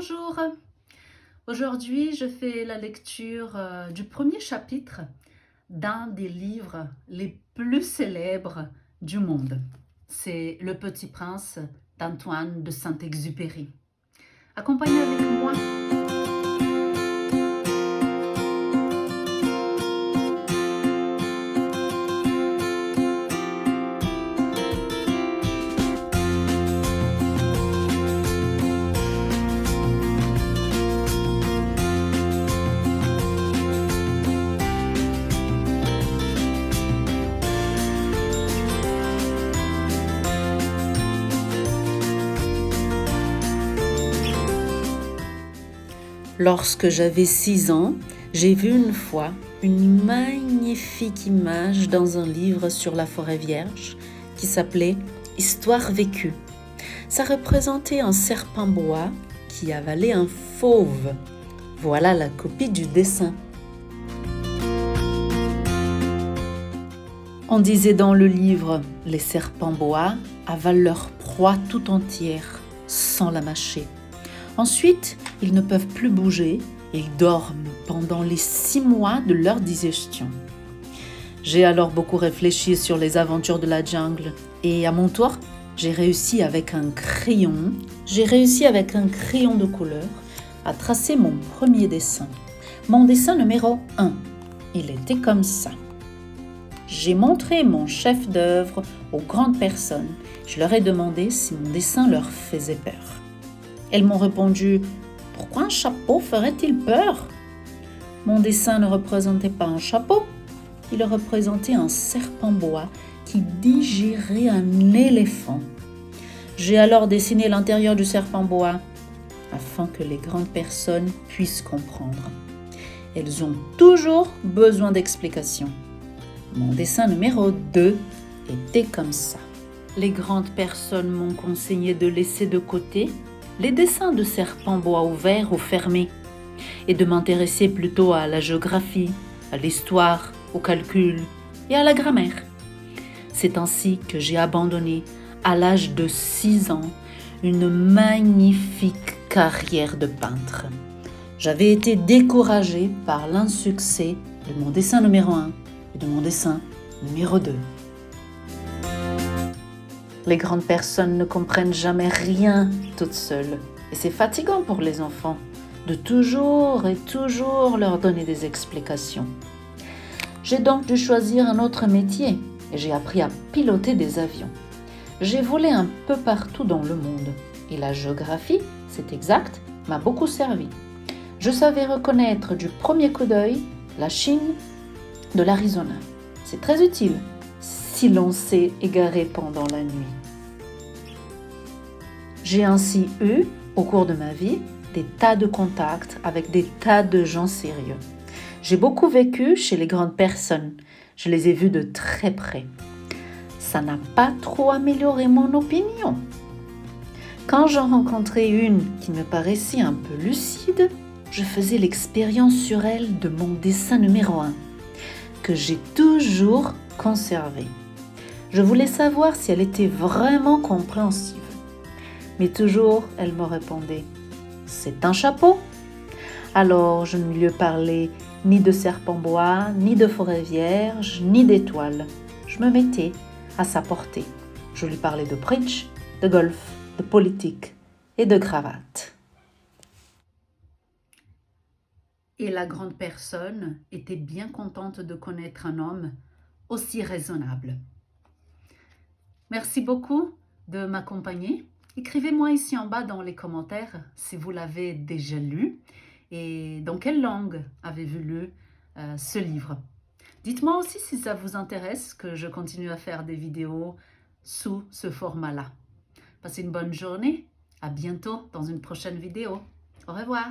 Bonjour, aujourd'hui je fais la lecture du premier chapitre d'un des livres les plus célèbres du monde. C'est Le Petit Prince d'Antoine de Saint-Exupéry. Accompagnez avec moi. Lorsque j'avais 6 ans, j'ai vu une fois une magnifique image dans un livre sur la forêt vierge qui s'appelait « Histoire vécue ». Ça représentait un serpent bois qui avalait un fauve. Voilà la copie du dessin. On disait dans le livre « Les serpents bois avalent leur proie tout entière sans la mâcher. Ensuite, ils ne peuvent plus bouger et ils dorment pendant les 6 mois de leur digestion. » J'ai alors beaucoup réfléchi sur les aventures de la jungle et à mon tour, j'ai réussi avec un crayon de couleur à tracer mon premier dessin. Mon dessin numéro 1, il était comme ça. J'ai montré mon chef d'œuvre aux grandes personnes. Je leur ai demandé si mon dessin leur faisait peur. Elles m'ont répondu « Pourquoi un chapeau ferait-il peur ?» Mon dessin ne représentait pas un chapeau, il représentait un serpent bois qui digérait un éléphant. J'ai alors dessiné l'intérieur du serpent bois afin que les grandes personnes puissent comprendre. Elles ont toujours besoin d'explications. Mon dessin numéro 2 était comme ça. Les grandes personnes m'ont conseillé de laisser de côté les dessins de serpents bois ouverts ou fermés et de m'intéresser plutôt à la géographie, à l'histoire, au calcul et à la grammaire. C'est ainsi que j'ai abandonné, à l'âge de 6 ans, une magnifique carrière de peintre. J'avais été découragée par l'insuccès de mon dessin numéro 1 et de mon dessin numéro 2. Les grandes personnes ne comprennent jamais rien toutes seules. Et c'est fatigant pour les enfants de toujours et toujours leur donner des explications. J'ai donc dû choisir un autre métier et j'ai appris à piloter des avions. J'ai volé un peu partout dans le monde et la géographie, c'est exact, m'a beaucoup servi. Je savais reconnaître du premier coup d'œil la Chine de l'Arizona. C'est très utile si l'on s'est égaré pendant la nuit. J'ai ainsi eu, au cours de ma vie, des tas de contacts avec des tas de gens sérieux. J'ai beaucoup vécu chez les grandes personnes. Je les ai vus de très près. Ça n'a pas trop amélioré mon opinion. Quand j'en rencontrais une qui me paraissait un peu lucide, je faisais l'expérience sur elle de mon dessin numéro 1, que j'ai toujours conservé. Je voulais savoir si elle était vraiment compréhensive. Mais toujours, elle me répondait « C'est un chapeau ». Alors, je ne lui parlais ni de serpent bois, ni de forêt vierge, ni d'étoiles. Je me mettais à sa portée. Je lui parlais de bridge, de golf, de politique et de cravate. Et la grande personne était bien contente de connaître un homme aussi raisonnable. Merci beaucoup de m'accompagner. Écrivez-moi ici en bas dans les commentaires si vous l'avez déjà lu et dans quelle langue avez-vous lu ce livre. Dites-moi aussi si ça vous intéresse que je continue à faire des vidéos sous ce format-là. Passez une bonne journée, à bientôt dans une prochaine vidéo. Au revoir.